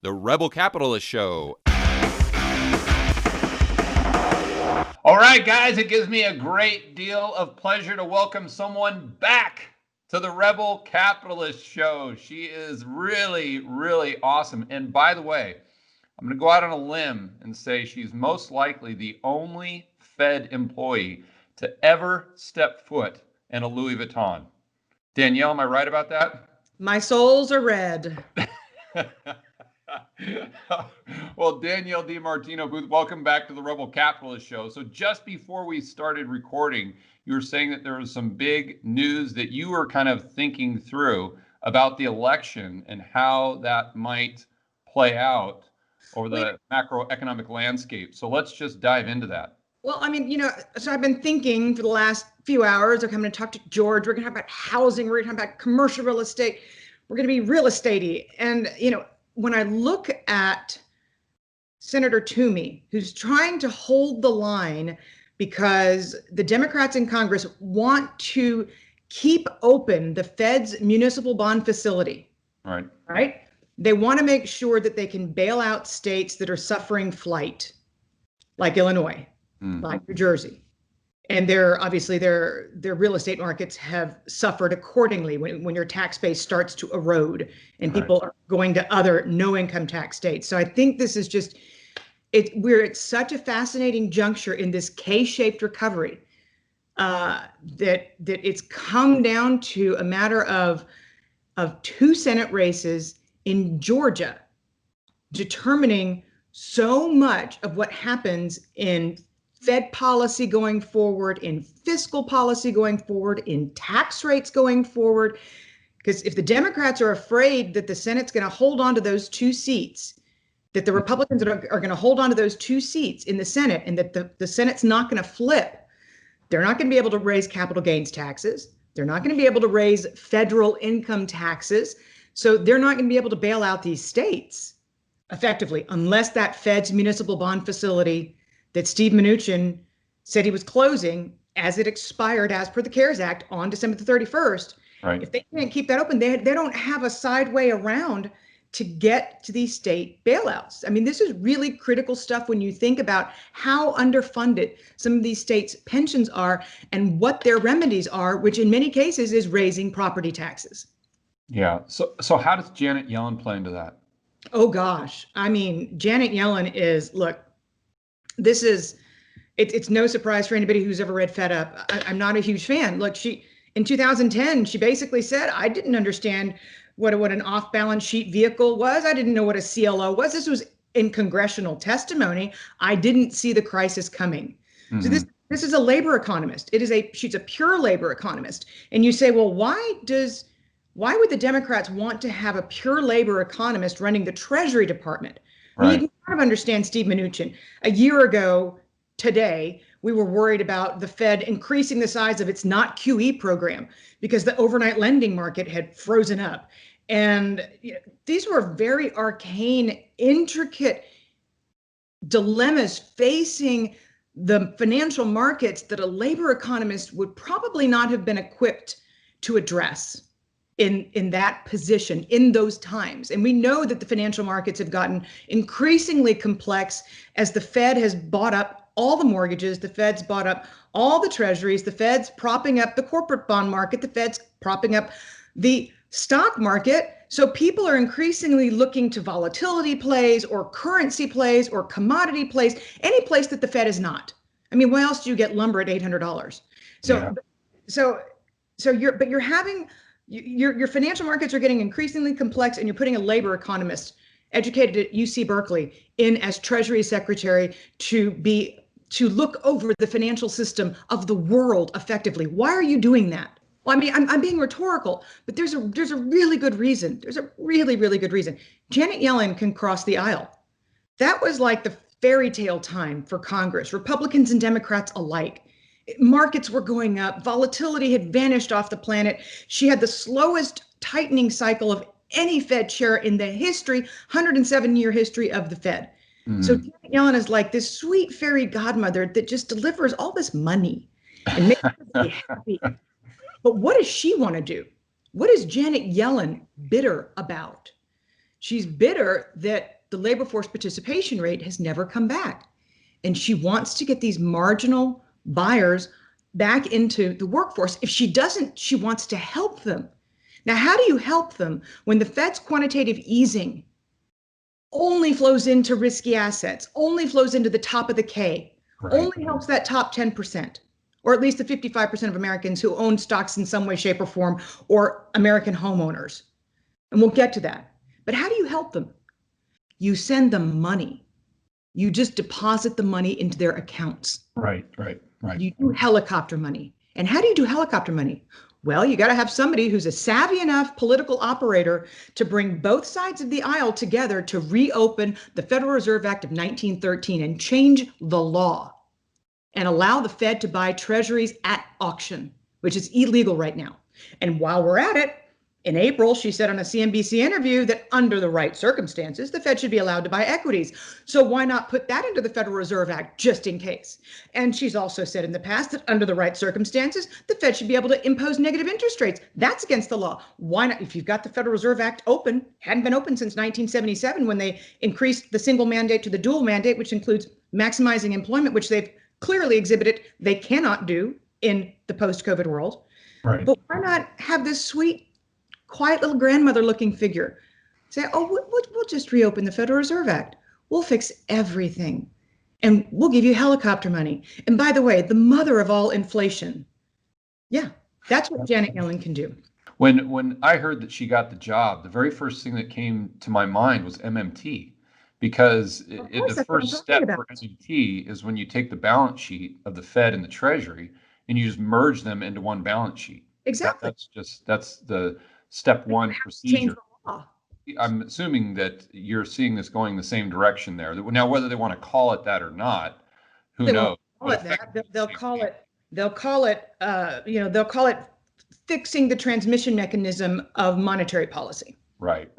The Rebel Capitalist Show. All right, guys, it gives me a great deal of pleasure to welcome someone back to the Rebel Capitalist Show. She is really, really awesome. And by the way, I'm going to go out on a limb and say she's most likely the only Fed employee to ever step foot in a Louis Vuitton. Danielle, am I right about that? My souls are red. Well, Danielle DiMartino, Booth, welcome back to the Rebel Capitalist Show. So just before we started recording, you were saying that there was some big news that you were kind of thinking through about the election and how that might play out over the macroeconomic landscape. So let's just dive into that. Well, I mean, so I've been thinking for the last few hours, I'm going to talk to George. We're going to talk about housing. We're going to talk about commercial real estate. We're going to be real estatey. And, when I look at Senator Toomey, who's trying to hold the line because the Democrats in Congress want to keep open the Fed's municipal bond facility. Right? They want to make sure that they can bail out states that are suffering flight, like Illinois, like New Jersey. And their real estate markets have suffered accordingly when your tax base starts to erode and people are going to other no income tax states. So I think this is just we're at such a fascinating juncture in this K-shaped recovery that it's come down to a matter of two Senate races in Georgia determining so much of what happens in Fed policy going forward, in fiscal policy going forward, in tax rates going forward. Because if the Democrats are afraid that the Senate's going to hold on to those two seats, that the Republicans are going to hold on to those two seats in the Senate, and that the Senate's not going to flip, they're not going to be able to raise capital gains taxes. They're not going to be able to raise federal income taxes. So they're not going to be able to bail out these states effectively unless that Fed's municipal bond facility that Steve Mnuchin said he was closing as it expired as per the CARES Act on December the 31st. Right. If they can't keep that open, they don't have a side way around to get to these state bailouts. I mean, this is really critical stuff when you think about how underfunded some of these states' pensions are and what their remedies are, which in many cases is raising property taxes. Yeah. So how does Janet Yellen play into that? Oh, gosh. I mean, Janet Yellen is, look, it's no surprise for anybody who's ever read Fed Up. I'm not a huge fan. Look, in 2010, she basically said, I didn't understand what an off-balance sheet vehicle was. I didn't know what a CLO was. This was in congressional testimony. I didn't see the crisis coming. Mm-hmm. So this is a labor economist. She's a pure labor economist. And you say, well, why would the Democrats want to have a pure labor economist running the Treasury Department? Right. You can kind of understand Steve Mnuchin. A year ago today, we were worried about the Fed increasing the size of its not QE program because the overnight lending market had frozen up. And these were very arcane, intricate dilemmas facing the financial markets that a labor economist would probably not have been equipped to address in that position in those times. And we know that the financial markets have gotten increasingly complex as the Fed has bought up all the mortgages, the Fed's bought up all the treasuries, the Fed's propping up the corporate bond market, the Fed's propping up the stock market. So people are increasingly looking to volatility plays or currency plays or commodity plays, any place that the Fed is not. I mean, why else do you get lumber at $800? Your financial markets are getting increasingly complex, and you're putting a labor economist educated at UC Berkeley in as Treasury Secretary to look over the financial system of the world effectively. Why are you doing that? Well, I mean, I'm being rhetorical, but there's a really good reason. There's a really, really good reason. Janet Yellen can cross the aisle. That was like the fairy tale time for Congress, Republicans and Democrats alike. Markets were going up. Volatility had vanished off the planet. She had the slowest tightening cycle of any Fed chair in the 107-year history of the Fed. Mm-hmm. So Janet Yellen is like this sweet fairy godmother that just delivers all this money and makes us happy. But what does she want to do? What is Janet Yellen bitter about? She's bitter that the labor force participation rate has never come back. And she wants to get these marginal buyers back into the workforce. If she doesn't, she wants to help them. Now, how do you help them when the Fed's quantitative easing only flows into risky assets, only flows into the top of the K, only helps that top 10%, or at least the 55% of Americans who own stocks in some way, shape, or form, or American homeowners? And we'll get to that. But how do you help them? You send them money. You just deposit the money into their accounts. Right. You do helicopter money. And how do you do helicopter money? Well, you got to have somebody who's a savvy enough political operator to bring both sides of the aisle together to reopen the Federal Reserve Act of 1913 and change the law and allow the Fed to buy treasuries at auction, which is illegal right now. And while we're at it, in April, she said on a CNBC interview that under the right circumstances, the Fed should be allowed to buy equities. So why not put that into the Federal Reserve Act just in case? And she's also said in the past that under the right circumstances, the Fed should be able to impose negative interest rates. That's against the law. Why not? If you've got the Federal Reserve Act open, hadn't been open since 1977 when they increased the single mandate to the dual mandate, which includes maximizing employment, which they've clearly exhibited they cannot do in the post-COVID world. Right. But why not have this sweet, quiet little grandmother looking figure say, oh, we'll just reopen the Federal Reserve Act. We'll fix everything. And we'll give you helicopter money. And by the way, the mother of all inflation. Yeah, that's what Janet Yellen can do. When I heard that she got the job, the very first thing that came to my mind was MMT, because the first step for MMT is when you take the balance sheet of the Fed and the Treasury and you just merge them into one balance sheet. Exactly. That's the step one procedure. I'm assuming that you're seeing this going the same direction there. Now, whether they want to call it that or not, who knows? They'll call it fixing the transmission mechanism of monetary policy. Right.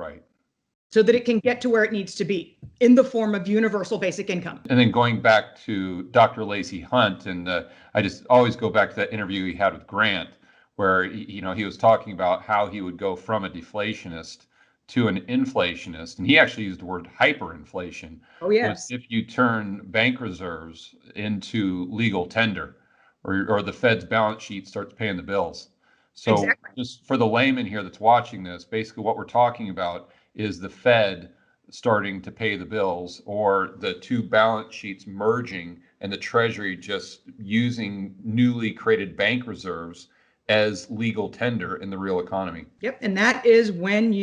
So that it can get to where it needs to be in the form of universal basic income. And then going back to Dr. Lacey Hunt, and I just always go back to that interview he had with Grant, where he was talking about how he would go from a deflationist to an inflationist, and he actually used the word hyperinflation. Oh yes. If you turn bank reserves into legal tender, or the Fed's balance sheet starts paying the bills. So exactly. Just for the layman here that's watching this, basically what we're talking about is the Fed starting to pay the bills, or the two balance sheets merging and the Treasury just using newly created bank reserves as legal tender in the real economy. Yep. And that is when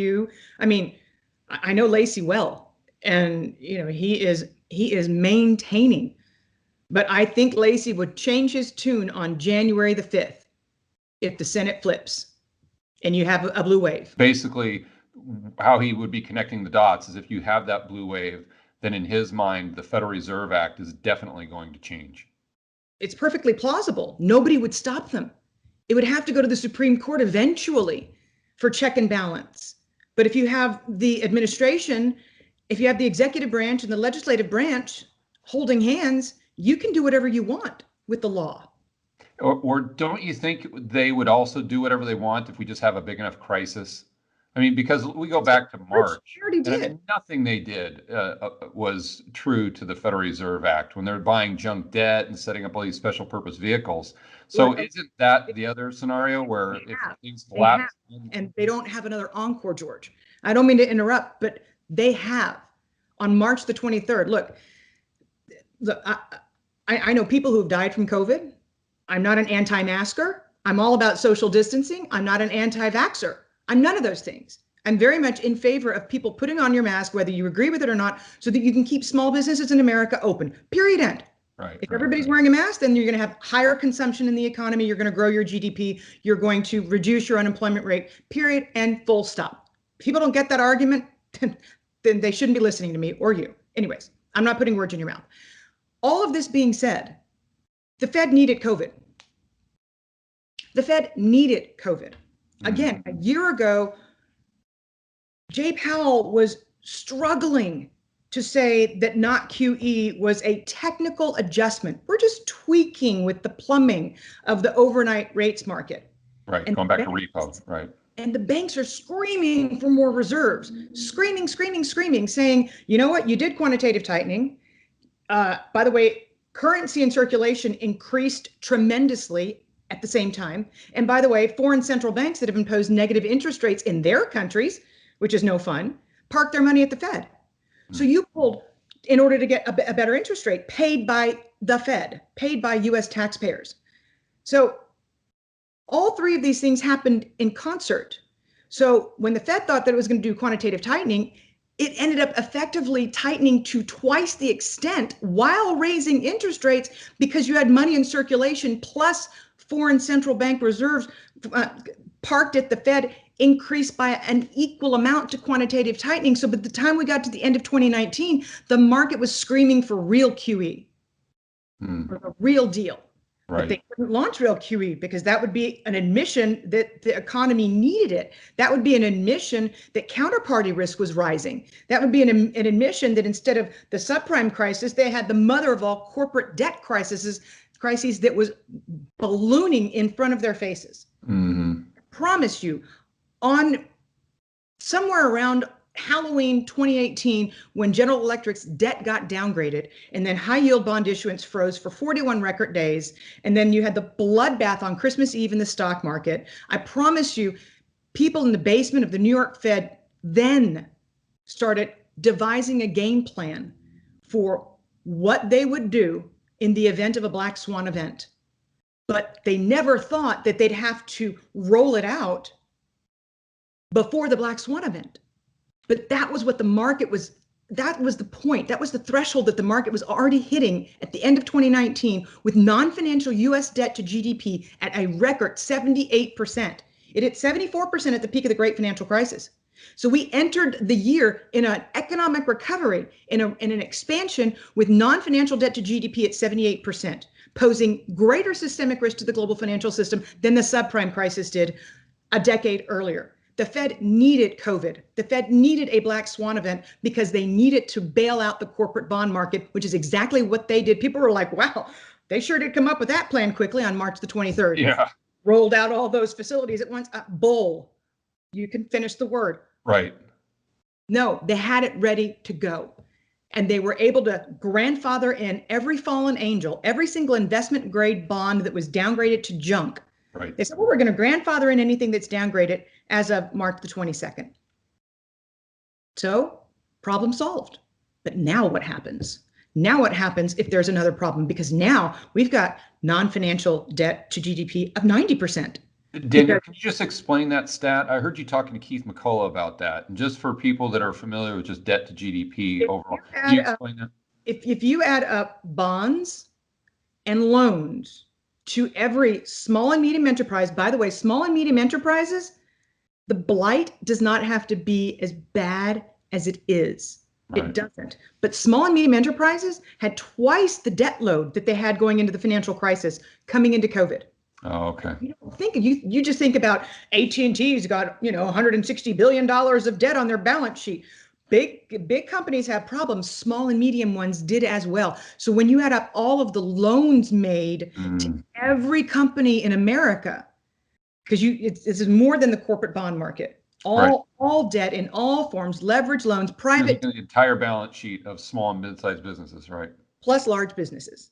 I know Lacey well, and he is maintaining, but I think Lacey would change his tune on January the 5th if the Senate flips and you have a blue wave. Basically, how he would be connecting the dots is if you have that blue wave, then in his mind, the Federal Reserve Act is definitely going to change. It's perfectly plausible. Nobody would stop them. It would have to go to the Supreme Court eventually for check and balance. But if you have the administration, if you have the executive branch and the legislative branch holding hands, you can do whatever you want with the law. Or don't you think they would also do whatever they want if we just have a big enough crisis? I mean, because we go back to March, and nothing they did was true to the Federal Reserve Act when they're buying junk debt and setting up all these special purpose vehicles. So isn't that the other scenario where if things collapse? And they don't have another encore, George. I don't mean to interrupt, but they have on March the 23rd. Look, I know people who've died from COVID. I'm not an anti-masker. I'm all about social distancing. I'm not an anti-vaxxer. I'm none of those things. I'm very much in favor of people putting on your mask, whether you agree with it or not, so that you can keep small businesses in America open, period, end. If everybody's wearing a mask, then you're going to have higher consumption in the economy. You're going to grow your GDP. You're going to reduce your unemployment rate, period, and full stop. If people don't get that argument, then they shouldn't be listening to me or you. Anyways, I'm not putting words in your mouth. All of this being said, the Fed needed COVID. The Fed needed COVID. Again, a year ago, Jay Powell was struggling to say that not QE was a technical adjustment. We're just tweaking with the plumbing of the overnight rates market. Right, and going back to repo, right. And the banks are screaming for more reserves, screaming, saying, you know what, you did quantitative tightening. By the way, currency in circulation increased tremendously at the same time. And by the way, foreign central banks that have imposed negative interest rates in their countries, which is no fun, park their money at the Fed. So you pulled, in order to get a better interest rate, paid by the Fed, paid by US taxpayers. So all three of these things happened in concert. So when the Fed thought that it was going to do quantitative tightening, it ended up effectively tightening to twice the extent while raising interest rates because you had money in circulation plus foreign central bank reserves parked at the Fed increased by an equal amount to quantitative tightening. So by the time we got to the end of 2019, the market was screaming for real QE, for the real deal. Right. But they couldn't launch real QE because that would be an admission that the economy needed it. That would be an admission that counterparty risk was rising. That would be an admission that instead of the subprime crisis, they had the mother of all corporate debt crises that was ballooning in front of their faces. I promise you, on somewhere around Halloween 2018, when General Electric's debt got downgraded and then high yield bond issuance froze for 41 record days, and then you had the bloodbath on Christmas Eve in the stock market, I promise you, people in the basement of the New York Fed then started devising a game plan for what they would do in the event of a black swan event. But they never thought that they'd have to roll it out before the black swan event. But that was what the market was, that was the point. That was the threshold that the market was already hitting at the end of 2019 with non-financial US debt to GDP at a record 78%. It hit 74% at the peak of the great financial crisis. So we entered the year in an economic recovery, in an expansion with non-financial debt to GDP at 78%, posing greater systemic risk to the global financial system than the subprime crisis did a decade earlier. The Fed needed COVID. The Fed needed a black swan event because they needed to bail out the corporate bond market, which is exactly what they did. People were like, wow, they sure did come up with that plan quickly on March the 23rd. Yeah. Rolled out all those facilities at once. Bull. You can finish the word. Right. No, they had it ready to go. And they were able to grandfather in every fallen angel, every single investment grade bond that was downgraded to junk. Right. They said, well, we're going to grandfather in anything that's downgraded as of March the 22nd. So, problem solved. But now what happens? Now what happens if there's another problem? Because now we've got non-financial debt to GDP of 90%. Danielle, can you just explain that stat? I heard you talking to Keith McCullough about that. And just for people that are familiar with just debt to GDP overall, can you explain that? If you add up bonds and loans to every small and medium enterprise, by the way, small and medium enterprises, the blight does not have to be as bad as it is. Right. It doesn't. But small and medium enterprises had twice the debt load that they had going into the financial crisis coming into COVID. Oh, okay. You don't think you just think about AT&T's got, $160 billion of debt on their balance sheet. Big companies have problems. Small and medium ones did as well. So when you add up all of the loans made to every company in America, because this is more than the corporate bond market, all debt in all forms, leverage loans, private, the entire balance sheet of small and mid-sized businesses, right? Plus large businesses.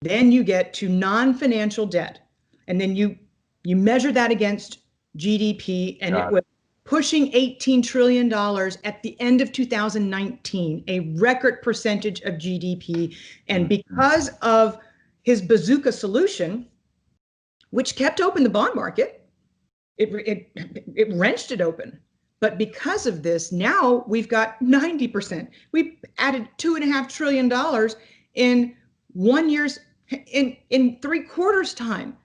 Then you get to non-financial debt. And then you measure that against GDP, and it was pushing $18 trillion at the end of 2019, a record percentage of GDP. And because of his bazooka solution, which kept open the bond market, it wrenched it open. But because of this, now we've got 90%. We've added $2.5 trillion in 1 year's, in 3 quarters time.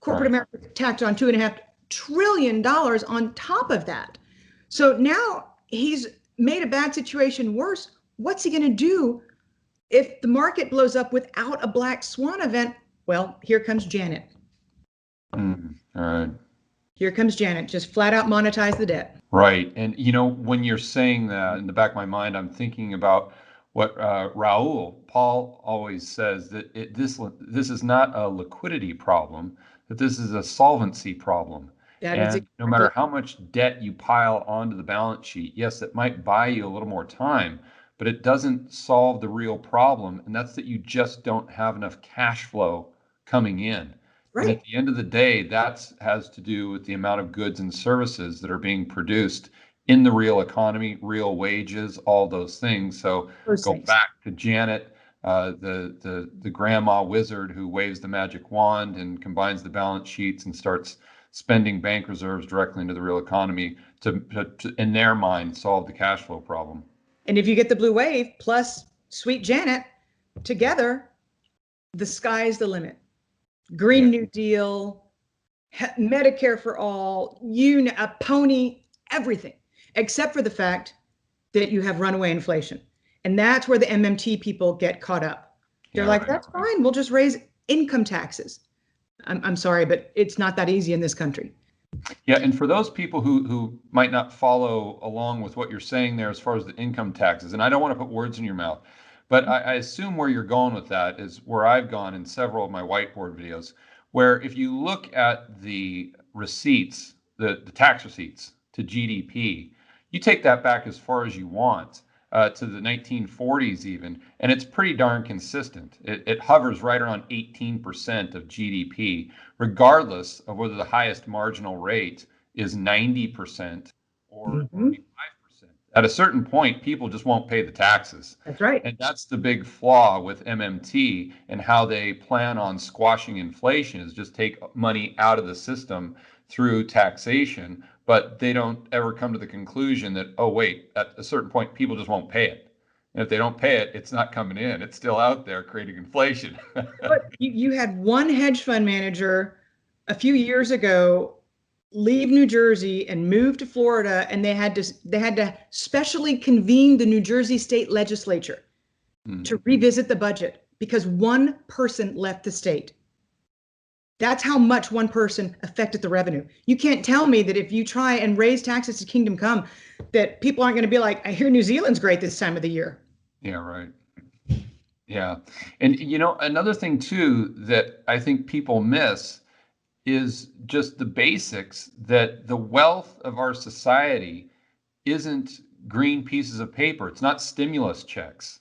Corporate America tacked on $2.5 trillion on top of that. So now he's made a bad situation worse. What's he going to do if the market blows up without a black swan event? Well, here comes Janet. All right. Here comes Janet. Just flat out monetize the debt. Right. And, when you're saying that, in the back of my mind, I'm thinking about what Paul always says, that this is not a liquidity problem, that this is a solvency problem. That is And no exactly. matter how much debt you pile onto the balance sheet, yes, it might buy you a little more time, but it doesn't solve the real problem. And that's that you just don't have enough cash flow coming in. And at Right. the end of the day, that has to do with the amount of goods and services that are being produced in the real economy, real wages, all those things. So Those go things. back to Janet, the grandma wizard who waves the magic wand and combines the balance sheets and starts spending bank reserves directly into the real economy to in their mind, solve the cash flow problem. And if you get the blue wave plus Sweet Janet together, the sky's the limit. Green Yeah. New Deal, Medicare for all, a pony, everything, except for the fact that you have runaway inflation. And that's where the MMT people get caught up. They're Yeah, like, right, that's right. fine. We'll just raise income taxes. I'm sorry, but it's not that easy in this country. Yeah, and for those people who might not follow along with what you're saying there as far as the income taxes, and I don't want to put words in your mouth, but I assume where you're going with that is where I've gone in several of my whiteboard videos, where if you look at the receipts, the tax receipts to GDP, you take that back as far as you want, to the 1940s even, and it's pretty darn consistent. It hovers right around 18% of GDP, regardless of whether the highest marginal rate is 90% or Mhm. 85%. At a certain point, people just won't pay the taxes. That's right. And that's the big flaw with MMT and how they plan on squashing inflation is just take money out of the system through taxation, but they don't ever come to the conclusion that, oh, wait, at a certain point, people just won't pay it. And if they don't pay it, it's not coming in. It's still out there creating inflation. But you had one hedge fund manager a few years ago leave New Jersey and move to Florida, and they had to specially convene the New Jersey state legislature to revisit the budget because one person left the state. That's how much one person affected the revenue. You can't tell me that if you try and raise taxes to kingdom come, that people aren't going to be like, I hear New Zealand's great this time of the year. Yeah, right. Yeah. And another thing too that I think people miss is just the basics that the wealth of our society isn't green pieces of paper. It's not stimulus checks.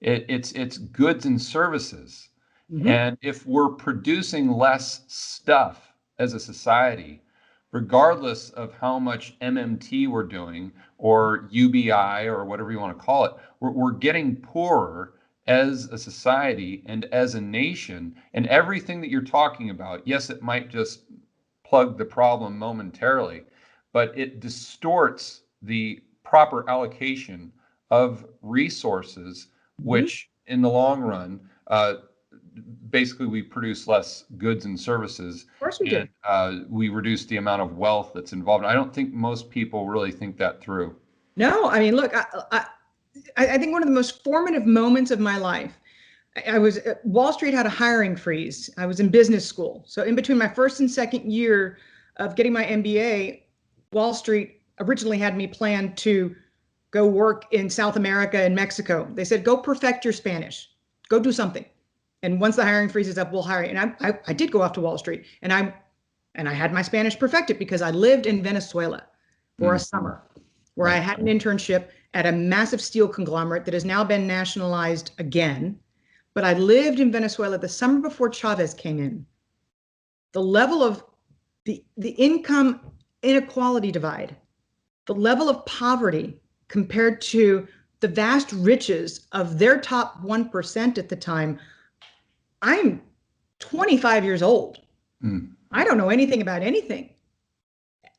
It's goods and services. Mhm. And if we're producing less stuff as a society, regardless of how much MMT we're doing or UBI or whatever you want to call it, we're getting poorer as a society and as a nation. And everything that you're talking about, yes, it might just plug the problem momentarily, but it distorts the proper allocation of resources, Mhm. Of which in the long run, basically we produce less goods and services course we do. and we reduce the amount of wealth that's involved. I don't think most people really think that through. No, I mean, look, I think one of the most formative moments of my life, I was Wall Street had a hiring freeze. I was in business school. So in between my first and second year of getting my MBA, Wall Street originally had me planned to go work in South America and Mexico. They said, go perfect your Spanish, go do something. And once the hiring freeze is up, we'll hire you. And I did go off to Wall Street and I had my Spanish perfected because I lived in Venezuela for a Mm, summer where I right. had an internship at a massive steel conglomerate that has now been nationalized again. But I lived in Venezuela the summer before Chavez came in. The level of the income inequality divide, the level of poverty compared to the vast riches of their top 1% at the time. I'm 25 years old. Mm, I don't know anything about anything.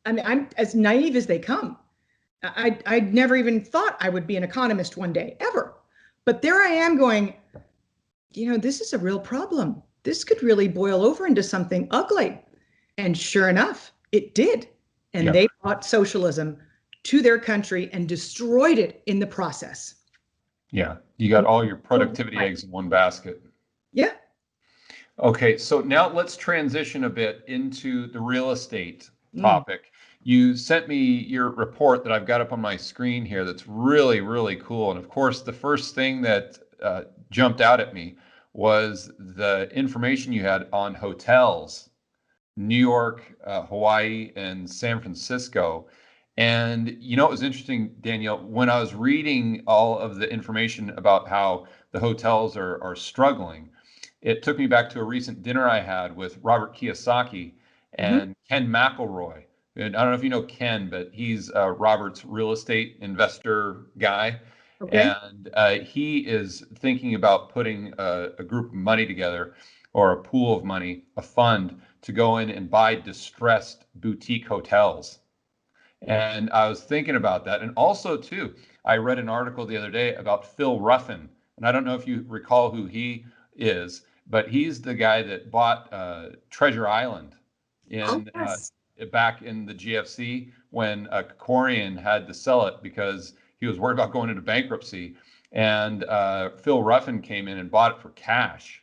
I mean, I'm as naive as they come. I never even thought I would be an economist one day, ever. But there I am going, this is a real problem. This could really boil over into something ugly. And sure enough, it did. And yeah. they brought socialism to their country and destroyed it in the process. Yeah. You got all your productivity Right. eggs in one basket. Yeah. Okay, so now let's transition a bit into the real estate Mm. topic. You sent me your report that I've got up on my screen here that's really, really cool. And of course, the first thing that jumped out at me was the information you had on hotels New York, Hawaii, and San Francisco. And you know, it was interesting, Danielle, when I was reading all of the information about how the hotels are struggling, it took me back to a recent dinner I had with Robert Kiyosaki and Ken McElroy. And I don't know if you know Ken, but he's Robert's real estate investor guy. Okay. And he is thinking about putting a group of money together, or a pool of money, a fund, to go in and buy distressed boutique hotels. And I was thinking about that. And also, too, I read an article the other day about Phil Ruffin. And I don't know if you recall who he is, but he's the guy that bought Treasure Island in Yes. back in the GFC, when Corian had to sell it because he was worried about going into bankruptcy. And Phil Ruffin came in and bought it for cash,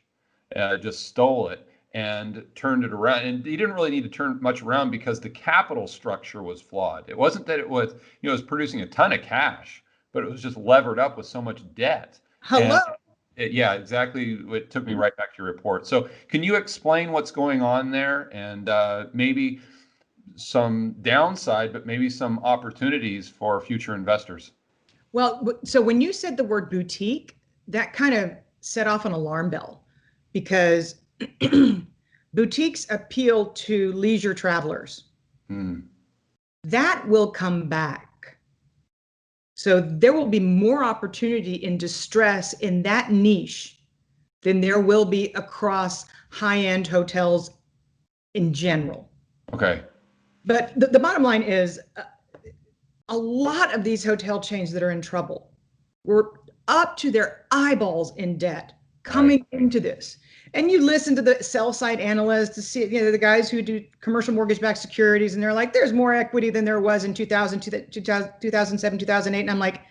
just stole it and turned it around. And he didn't really need to turn much around because the capital structure was flawed. It wasn't that it was, it was producing a ton of cash, but it was just levered up with so much debt. Hello. And yeah, exactly. It took me right back to your report. So can you explain what's going on there, and maybe some downside, but maybe some opportunities for future investors? Well, so when you said the word boutique, that kind of set off an alarm bell, because boutiques appeal to leisure travelers. That will come back. So there will be more opportunity in distress in that niche than there will be across high-end hotels in general. Okay. But the bottom line is, a lot of these hotel chains that are in trouble were up to their eyeballs in debt coming into this. And you listen to the sell side analysts, to see, the guys who do commercial mortgage-backed securities, and they're like, there's more equity than there was in 2007, 2008. And I'm like,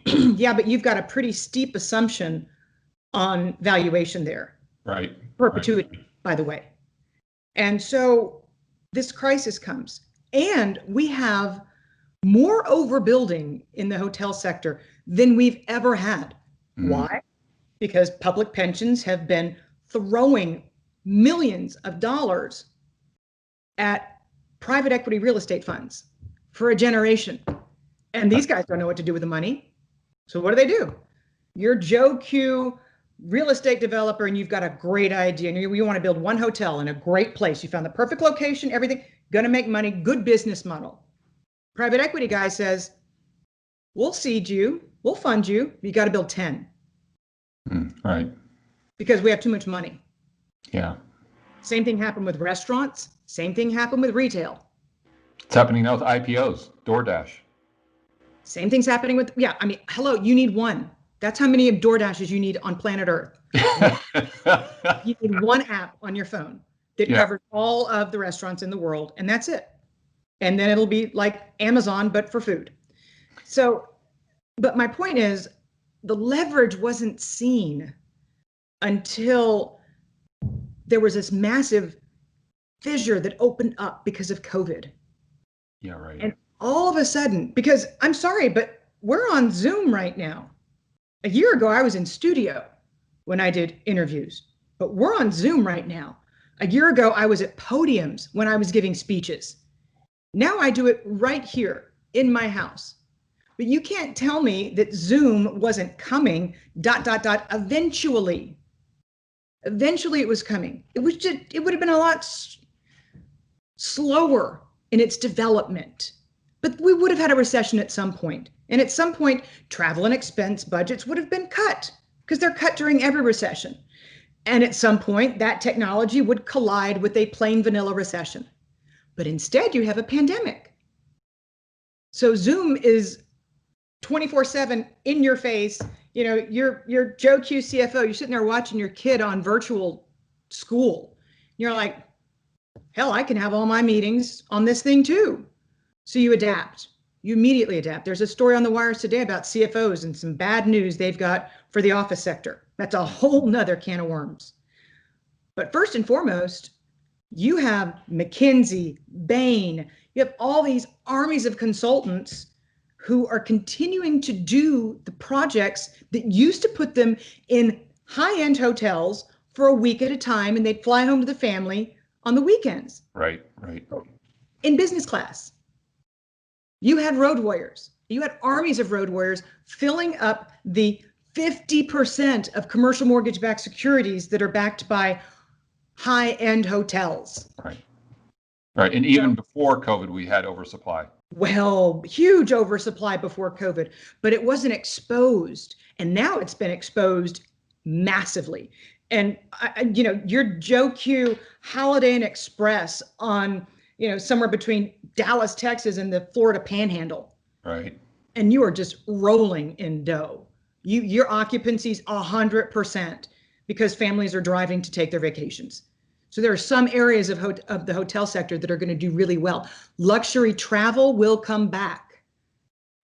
yeah, but you've got a pretty steep assumption on valuation there. Right. Perpetuity, by the way. And so this crisis comes, and we have more overbuilding in the hotel sector than we've ever had. Why? Because public pensions have been throwing millions of dollars at private equity real estate funds for a generation. And these guys don't know what to do with the money. So what do? You're Joe Q, real estate developer, and you've got a great idea, and you want to build one hotel in a great place. You found the perfect location, everything, going to make money, good business model. Private equity guy says, we'll seed you, we'll fund you, you got to build 10. Right. Because we have too much money. Yeah. Same thing happened with restaurants. Same thing happened with retail. It's happening now with IPOs, DoorDash. Same thing's happening with, hello, you need one. That's how many DoorDashes you need on planet Earth. You need one app on your phone that covers all of the restaurants in the world, and that's it. And then it'll be like Amazon, but for food. So, but my point is, the leverage wasn't seen until there was this massive fissure that opened up because of COVID. Yeah, right. And all of a sudden, because I'm sorry, but we're on Zoom right now. A year ago, I was in studio when I did interviews, but we're on Zoom right now. A year ago, I was at podiums when I was giving speeches. Now I do it right here in my house. But you can't tell me that Zoom wasn't coming, eventually. Eventually it was coming. It would have been a lot slower in its development. But we would have had a recession at some point. And at some point, travel and expense budgets would have been cut, because they're cut during every recession. And at some point, that technology would collide with a plain vanilla recession. But instead, you have a pandemic. So Zoom is 24/7 in your face. You're Joe Q CFO. You're sitting there watching your kid on virtual school. You're like, hell, I can have all my meetings on this thing too. So you adapt. You immediately adapt. There's a story on the wires today about CFOs and some bad news they've got for the office sector. That's a whole nother can of worms. But first and foremost, you have McKinsey, Bain, you have all these armies of consultants who are continuing to do the projects that used to put them in high-end hotels for a week at a time, and they'd fly home to the family on the weekends. Right. In business class. You had road warriors. You had armies of road warriors filling up the 50% of commercial mortgage-backed securities that are backed by high-end hotels. Right. And even before COVID, we had oversupply. Well, huge oversupply before COVID, but it wasn't exposed. And now it's been exposed massively. And, your Joe Q Holiday Inn Express on, somewhere between Dallas, Texas and the Florida Panhandle. Right. And you are just rolling in dough. Your occupancy's 100% because families are driving to take their vacations. So there are some areas of the hotel sector that are going to do really well. Luxury travel will come back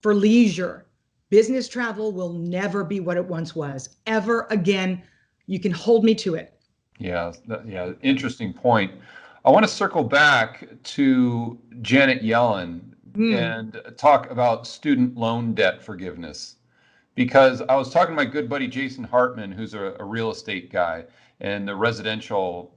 for leisure. Business travel will never be what it once was, ever again. You can hold me to it. Yeah. Interesting point. I want to circle back to Janet Yellen and talk about student loan debt forgiveness, because I was talking to my good buddy Jason Hartman, who's a real estate guy in the residential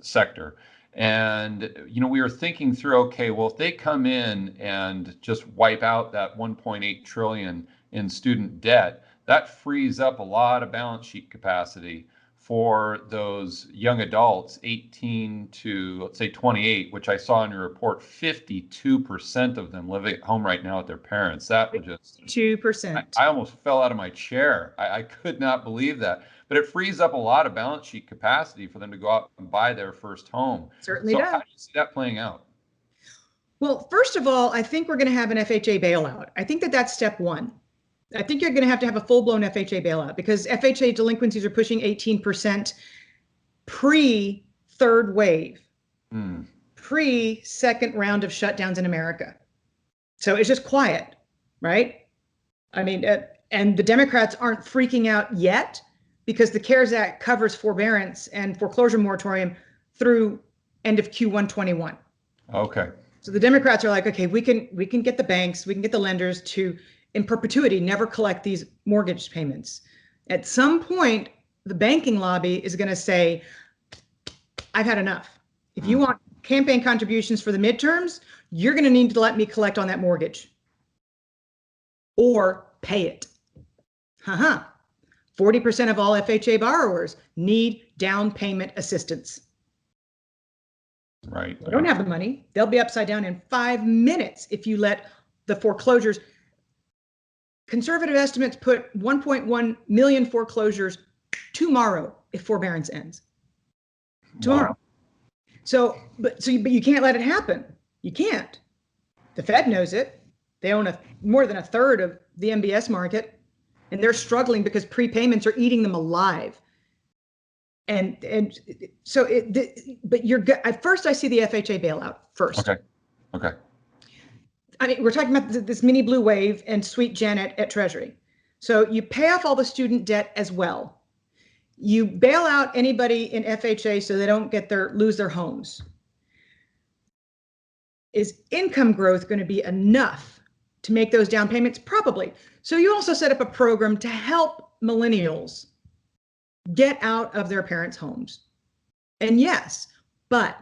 sector. And, we were thinking through, okay, well, if they come in and just wipe out that 1.8 trillion in student debt, that frees up a lot of balance sheet capacity for those young adults, 18 to, let's say, 28, which I saw in your report, 52% of them living at home right now with their parents. That was just 2%. I almost fell out of my chair. I could not believe that. But it frees up a lot of balance sheet capacity for them to go out and buy their first home. Certainly does. How do you see that playing out? Well, first of all, I think we're going to have an FHA bailout. I think that's step one. I think you're going to have a full-blown FHA bailout because FHA delinquencies are pushing 18% pre-third wave, pre-second round of shutdowns in America. So it's just quiet, right? I mean, and the Democrats aren't freaking out yet because the CARES Act covers forbearance and foreclosure moratorium through end of Q1 21. Okay. So the Democrats are like, okay, we can get the banks, we can get the lenders to, in perpetuity, never collect these mortgage payments. At some point, the banking lobby is going to say, I've had enough. If you want campaign contributions for the midterms, you're going to need to let me collect on that mortgage or pay it. 40% of all FHA borrowers need down payment assistance. Right. They don't have the money. They'll be upside down in 5 minutes if you let the foreclosures. Conservative estimates put 1.1 million foreclosures tomorrow if forbearance ends. Tomorrow. Wow. But you can't let it happen. You can't. The Fed knows it. They own more than a third of the MBS market, and they're struggling because prepayments are eating them alive. And so but at first I see the FHA bailout first. Okay. I mean, we're talking about this mini blue wave and Sweet Janet at Treasury. So you pay off all the student debt as well. You bail out anybody in FHA so they don't lose their homes. Is income growth going to be enough to make those down payments? Probably. So you also set up a program to help millennials get out of their parents' homes. And yes, but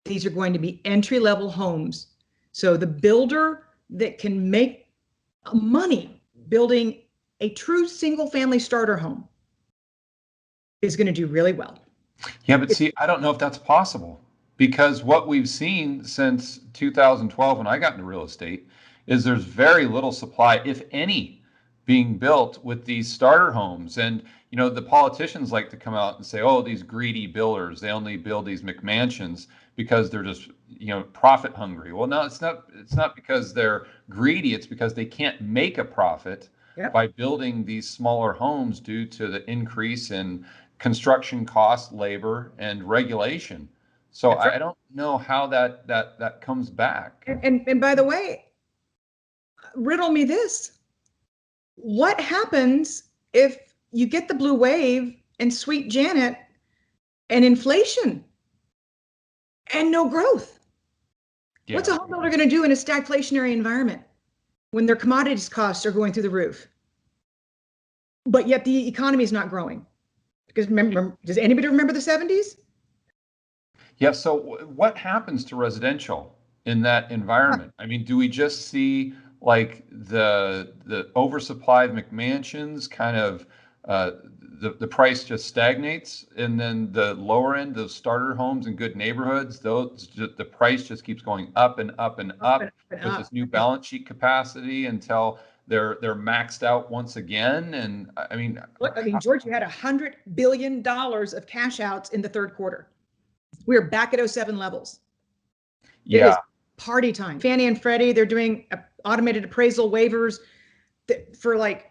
these are going to be entry-level homes. So the builder that can make money building a true single-family starter home is going to do really well. Yeah, but see, I don't know if that's possible, because what we've seen since 2012 when I got into real estate is there's very little supply, if any, being built with these starter homes. And the politicians like to come out and say, oh, these greedy builders, they only build these McMansions because they're just profit hungry. Well, no, it's not because they're greedy. It's because they can't make a profit by building these smaller homes due to the increase in construction costs, labor, and regulation. So I don't know how that comes back. And by the way, riddle me this. What happens if you get the blue wave and Sweet Janet and inflation and no growth? Yeah. What's a home builder going to do in a stagflationary environment when their commodities costs are going through the roof, but yet the economy is not growing? Because remember, does anybody remember the 70s? Yeah. So what happens to residential in that environment? I mean, do we just see like the oversupply of McMansions kind of the price just stagnates, and then the lower end, those starter homes in good neighborhoods, the price just keeps going up and up and up with this new balance sheet capacity until they're maxed out once again. And I mean, look, George, you had $100 billion of cash outs in the third quarter. We're back at 07 levels. yeah. It is party time. Fannie and Freddie, they're doing automated appraisal waivers for like,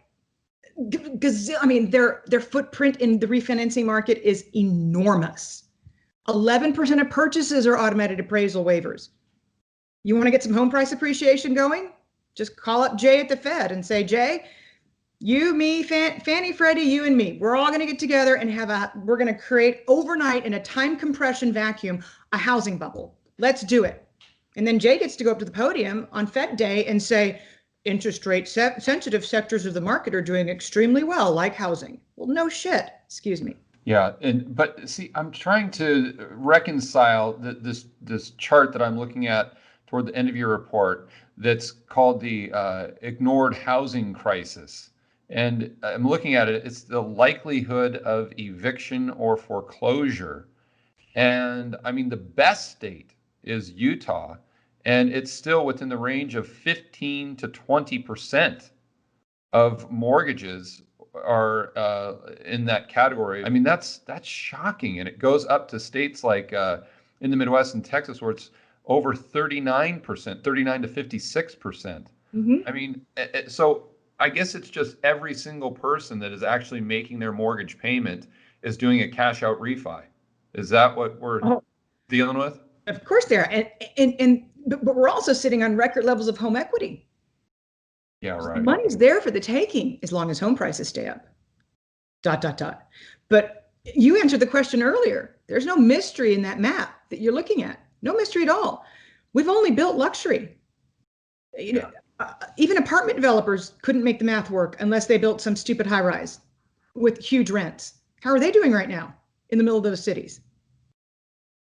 I mean, their footprint in the refinancing market is enormous. 11% of purchases are automated appraisal waivers. You want to get some home price appreciation going? Just call up Jay at the Fed and say, Jay, you, me, Fannie, Freddie, you and me, we're all going to get together and we're going to create overnight in a time compression vacuum, a housing bubble. Let's do it. And then Jay gets to go up to the podium on Fed Day and say, interest rate sensitive sectors of the market are doing extremely well, like housing. Well, no shit. Excuse me. Yeah, but see, I'm trying to reconcile this chart that I'm looking at toward the end of your report that's called the ignored housing crisis. And I'm looking at it, it's the likelihood of eviction or foreclosure. And I mean, the best state is Utah, and it's still within the range of 15 to 20% of mortgages are in that category. I mean, that's shocking. And it goes up to states like in the Midwest and Texas, where it's over 39%, 39 to 56%. Mm-hmm. I mean, so I guess it's just every single person that is actually making their mortgage payment is doing a cash out refi. Is that what we're dealing with? Of course they are. But we're also sitting on record levels of home equity. Yeah, right. The money's there for the taking as long as home prices stay up. ... But you answered the question earlier. There's no mystery in that map that you're looking at. No mystery at all. We've only built luxury. Even apartment developers couldn't make the math work unless they built some stupid high rise with huge rents. How are they doing right now in the middle of those cities?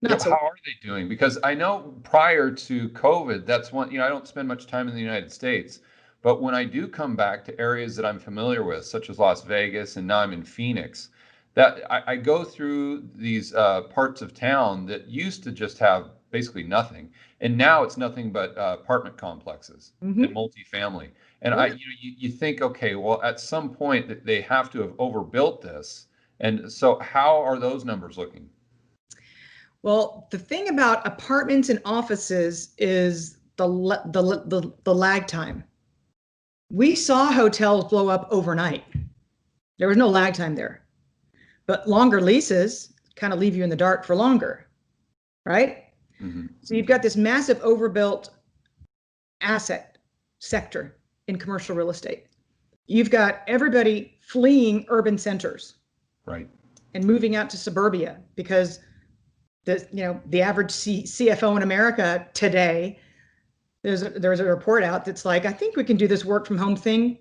How are they doing? Because I know prior to COVID, that's one, I don't spend much time in the United States, but when I do come back to areas that I'm familiar with, such as Las Vegas, and now I'm in Phoenix, that I go through these parts of town that used to just have basically nothing. And now it's nothing but apartment complexes and multifamily. And you think, okay, well, at some point that they have to have overbuilt this. And so how are those numbers looking? Well, the thing about apartments and offices is the lag time. We saw hotels blow up overnight. There was no lag time there. But longer leases kind of leave you in the dark for longer, right? Mm-hmm. So you've got this massive overbuilt asset sector in commercial real estate. You've got everybody fleeing urban centers, right, and moving out to suburbia because the average CFO in America today, there's a report out that's like, I think we can do this work from home thing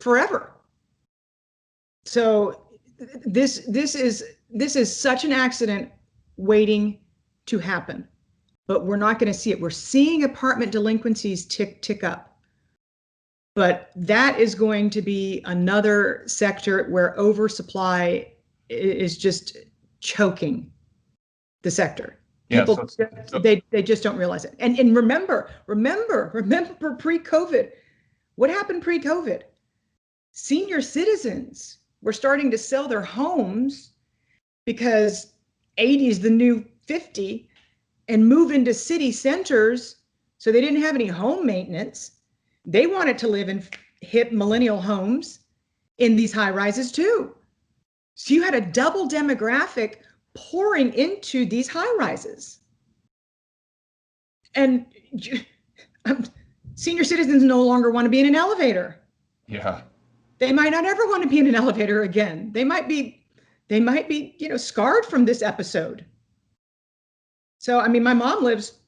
forever. So this is such an accident waiting to happen, but we're not going to see it. We're seeing apartment delinquencies tick up, but that is going to be another sector where oversupply is just choking the sector. People, they just don't realize it. And remember pre-COVID, what happened pre-COVID? Senior citizens were starting to sell their homes because 80 is the new 50 and move into city centers. So they didn't have any home maintenance. They wanted to live in hip millennial homes in these high rises too. So you had a double demographic pouring into these high rises. And senior citizens no longer want to be in an elevator. Yeah. They might not ever want to be in an elevator again. They might be, scarred from this episode. So, I mean, my mom lives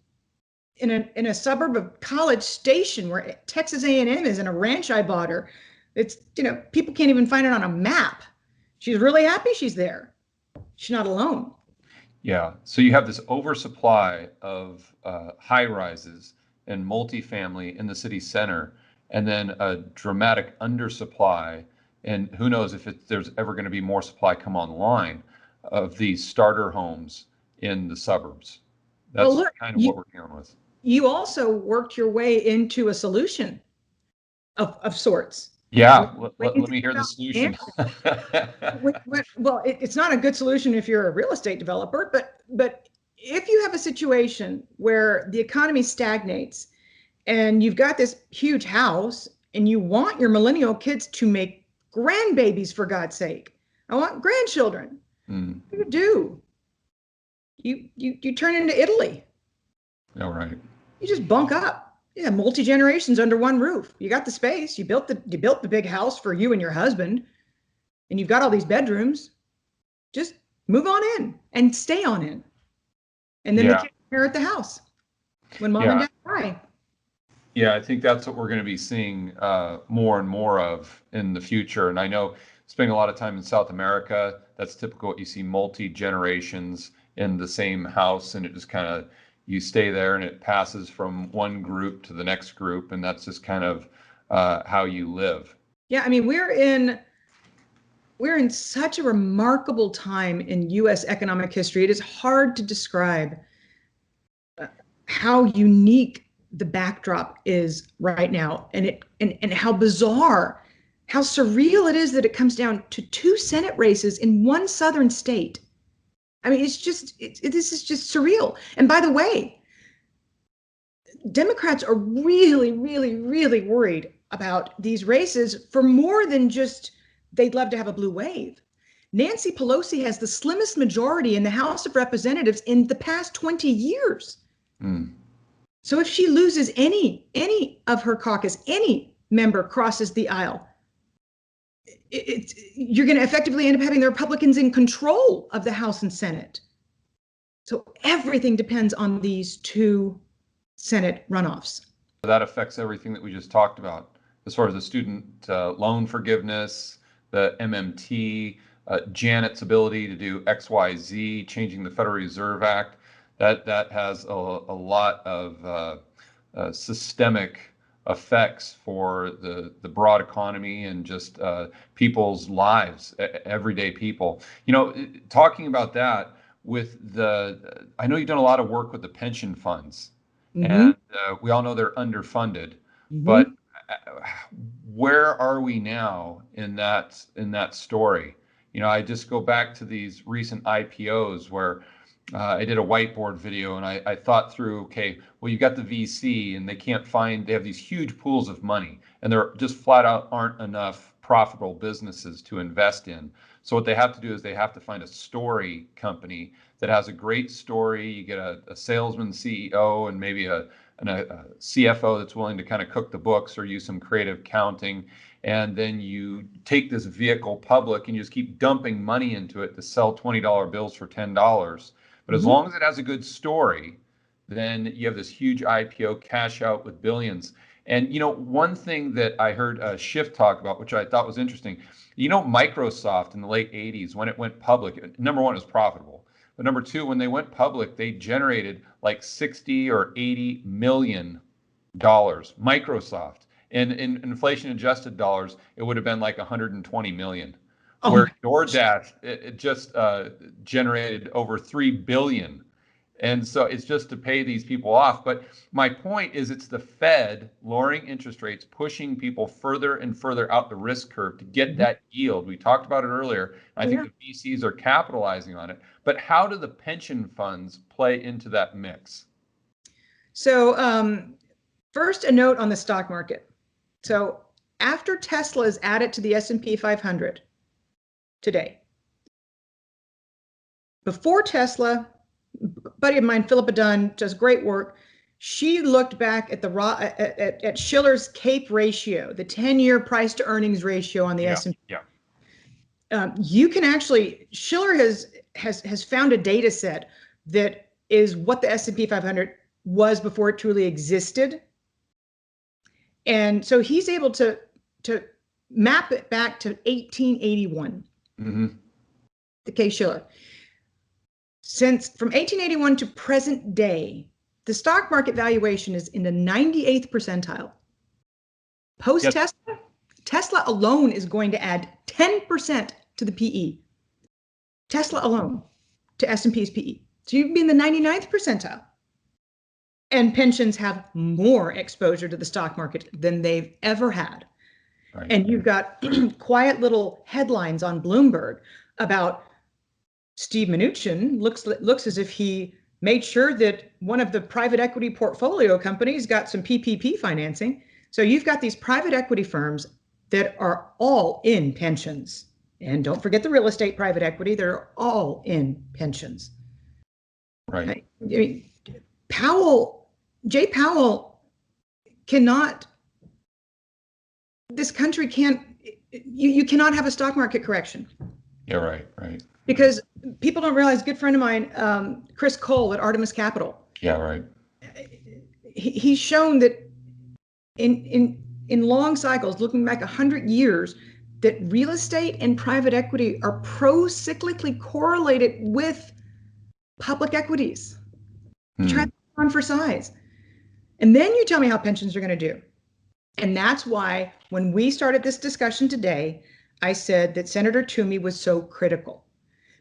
in a suburb of College Station where Texas A&M is, in a ranch I bought her. It's, people can't even find it on a map. She's really happy she's there. She's not alone. Yeah. So you have this oversupply of high rises and multifamily in the city center, and then a dramatic undersupply. And who knows if there's ever going to be more supply come online of these starter homes in the suburbs. Well, That's look, kind of what we're dealing with. you also worked your way into a solution of sorts. Yeah. When Let you me think hear the about solution. well, it's not a good solution if you're a real estate developer, but if you have a situation where the economy stagnates and you've got this huge house and you want your millennial kids to make grandbabies, for God's sake, I want grandchildren. Mm. What do you do? You turn into Italy. All right. You just bunk up. Yeah, multi generations under one roof. You got the space. You built the big house for you and your husband, and you've got all these bedrooms. Just move on in and stay on in, and then the Yeah. kids inherit the house when mom and dad die. Yeah, I think that's what we're going to be seeing more and more of in the future. And I know spending a lot of time in South America, that's typical what you see multi-generations in the same house, and it just kind of, you stay there and it passes from one group to the next group, and that's just kind of how you live. Yeah, I mean, we're in such a remarkable time in US economic history. It is hard to describe how unique the backdrop is right now, and how bizarre, how surreal it is that it comes down to 2 Senate races in one southern state. I mean, this is just surreal. And by the way, Democrats are really, really, really worried about these races for more than just they'd love to have a blue wave. Nancy Pelosi has the slimmest majority in the House of Representatives in the past 20 years. Mm. So if she loses any of her caucus, any member crosses the aisle, you're going to effectively end up having the Republicans in control of the House and Senate. So everything depends on these 2 Senate runoffs. That affects everything that we just talked about, as far as the student loan forgiveness, the MMT, Janet's ability to do XYZ, changing the Federal Reserve Act. That has a lot of systemic effects for the broad economy and just people's lives, everyday people. You know, talking about that with I know you've done a lot of work with the pension funds, and we all know they're underfunded, but where are we now in that story? You know, I just go back to these recent IPOs where I did a whiteboard video, and I thought through, okay, well, you got the VC and they have these huge pools of money, and there just flat out aren't enough profitable businesses to invest in. So what they have to do is they have to find a story company that has a great story. You get a salesman CEO and maybe a CFO that's willing to kind of cook the books or use some creative counting. And then you take this vehicle public and you just keep dumping money into it to sell $20 bills for $10. But as long as it has a good story, then you have this huge IPO cash out with billions. And, you know, one thing that I heard Schiff talk about, which I thought was interesting, you know, Microsoft in the late 80s, when it went public, number one, it was profitable. But number two, when they went public, they generated like 60 or 80 million dollars. Microsoft. And in inflation adjusted dollars, it would have been like 120 million. Where DoorDash, it just generated over 3 billion. And so it's just to pay these people off. But my point is, it's the Fed lowering interest rates, pushing people further and further out the risk curve to get that yield. We talked about it earlier. I think the VCs are capitalizing on it. But how do the pension funds play into that mix? So first, a note on the stock market. So after Tesla is added to the S&P 500 today, before Tesla, a buddy of mine, Philippa Dunn, does great work. She looked back at at Shiller's CAPE ratio, the 10-year price to earnings ratio on the S&P. You can actually, Schiller has found a data set that is what the S&P 500 was before it truly existed. And so he's able to map it back to 1881. The K. Schiller. Since from 1881 to present day, the stock market valuation is in the 98th percentile. Post Tesla, Tesla alone is going to add 10% to the PE. Tesla alone to S&P's PE. So you'd be in the 99th percentile. And pensions have more exposure to the stock market than they've ever had. Right. And you've got quiet little headlines on Bloomberg about Steve Mnuchin looks as if he made sure that one of the private equity portfolio companies got some PPP financing. So you've got these private equity firms that are all in pensions. And don't forget the real estate private equity, they're all in pensions. Right. I mean, Jay Powell cannot, this country can't, you cannot have a stock market correction. Yeah, right, right. Because people don't realize, a good friend of mine, Chris Cole at Artemis Capital. Yeah, right. He's shown that in long cycles, looking back 100 years, that real estate and private equity are pro-cyclically correlated with public equities. Try on for size. And then you tell me how pensions are going to do. And that's why when we started this discussion today, I said that Senator Toomey was so critical,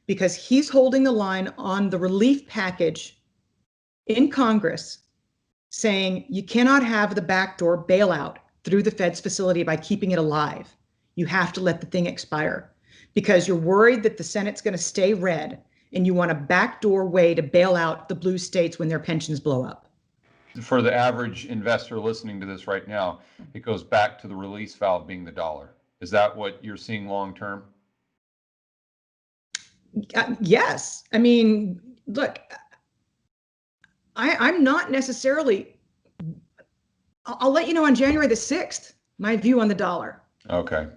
because he's holding the line on the relief package in Congress, saying you cannot have the backdoor bailout through the Fed's facility by keeping it alive. You have to let the thing expire, because you're worried that the Senate's going to stay red and you want a backdoor way to bail out the blue states when their pensions blow up. For the average investor listening to this right now, it goes back to the release valve being the dollar. Is that what you're seeing long term? Yes. I mean, look, I'm not necessarily, I'll let you know on January the 6th, my view on the dollar. Okay.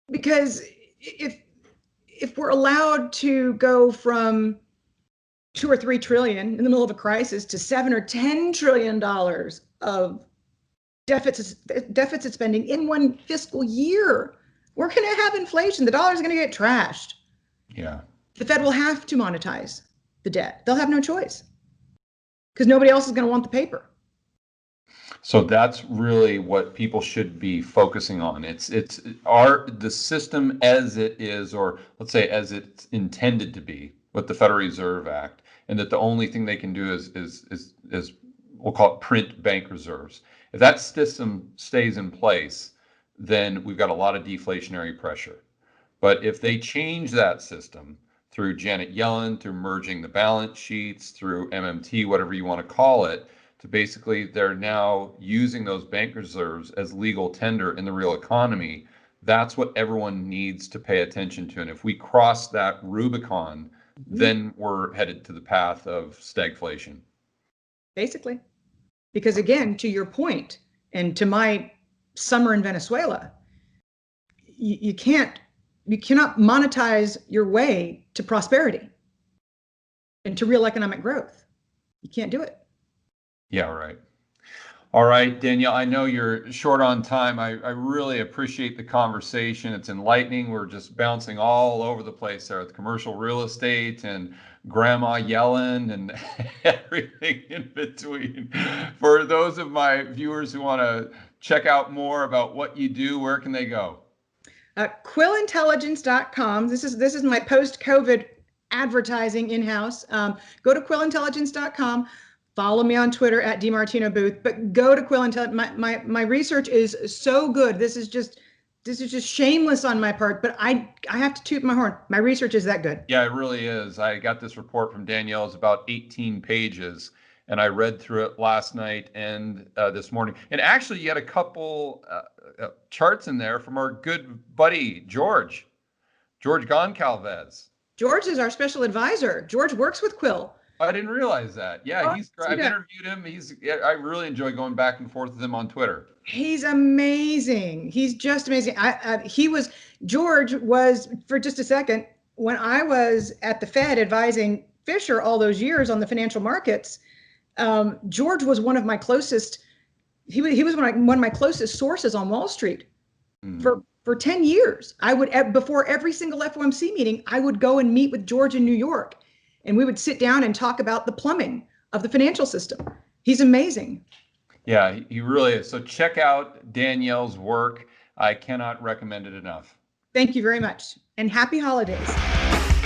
Because if we're allowed to go from 2 or 3 trillion in the middle of a crisis to 7 or 10 trillion dollars of deficit spending in one fiscal year, we're going to have inflation. The dollar's going to get trashed. Yeah. The Fed will have to monetize the debt. They'll have no choice, because nobody else is going to want the paper. So that's really what people should be focusing on. It's the system as it is, or let's say as it's intended to be, with the Federal Reserve Act, and that the only thing they can do is we'll call it print bank reserves. If that system stays in place, then we've got a lot of deflationary pressure. But if they change that system through Janet Yellen, through merging the balance sheets, through MMT, whatever you want to call it, to basically they're now using those bank reserves as legal tender in the real economy, that's what everyone needs to pay attention to. And if we cross that Rubicon, then we're headed to the path of stagflation. Basically. Because again, to your point, and to my summer in Venezuela, you cannot monetize your way to prosperity and to real economic growth. You can't do it. Yeah, right. All right, Danielle, I know you're short on time. I really appreciate the conversation. It's enlightening. We're just bouncing all over the place there with commercial real estate and Grandma Yellen and everything in between. For those of my viewers who want to check out more about what you do, where can they go? Quillintelligence.com. This is my post-COVID advertising in-house. Go to quillintelligence.com. Follow me on Twitter at DiMartino Booth, but go to Quill Intelligence. My research is so good. This is just shameless on my part, but I have to toot my horn. My research is that good. Yeah, it really is. I got this report from Danielle. It's about 18 pages, and I read through it last night and this morning. And actually, you had a couple charts in there from our good buddy George Goncalves. George is our special advisor. George works with Quill. I didn't realize that. Yeah, I've interviewed him. I really enjoy going back and forth with him on Twitter. He's amazing. He's just amazing. George was, for just a second, when I was at the Fed advising Fisher all those years on the financial markets, George was one of my closest, he was one of my closest sources on Wall Street for 10 years. I would, before every single FOMC meeting, I would go and meet with George in New York. and we would sit down and talk about the plumbing of the financial system. He's amazing. Yeah, he really is. So check out Danielle's work. I cannot recommend it enough. Thank you very much, and happy holidays.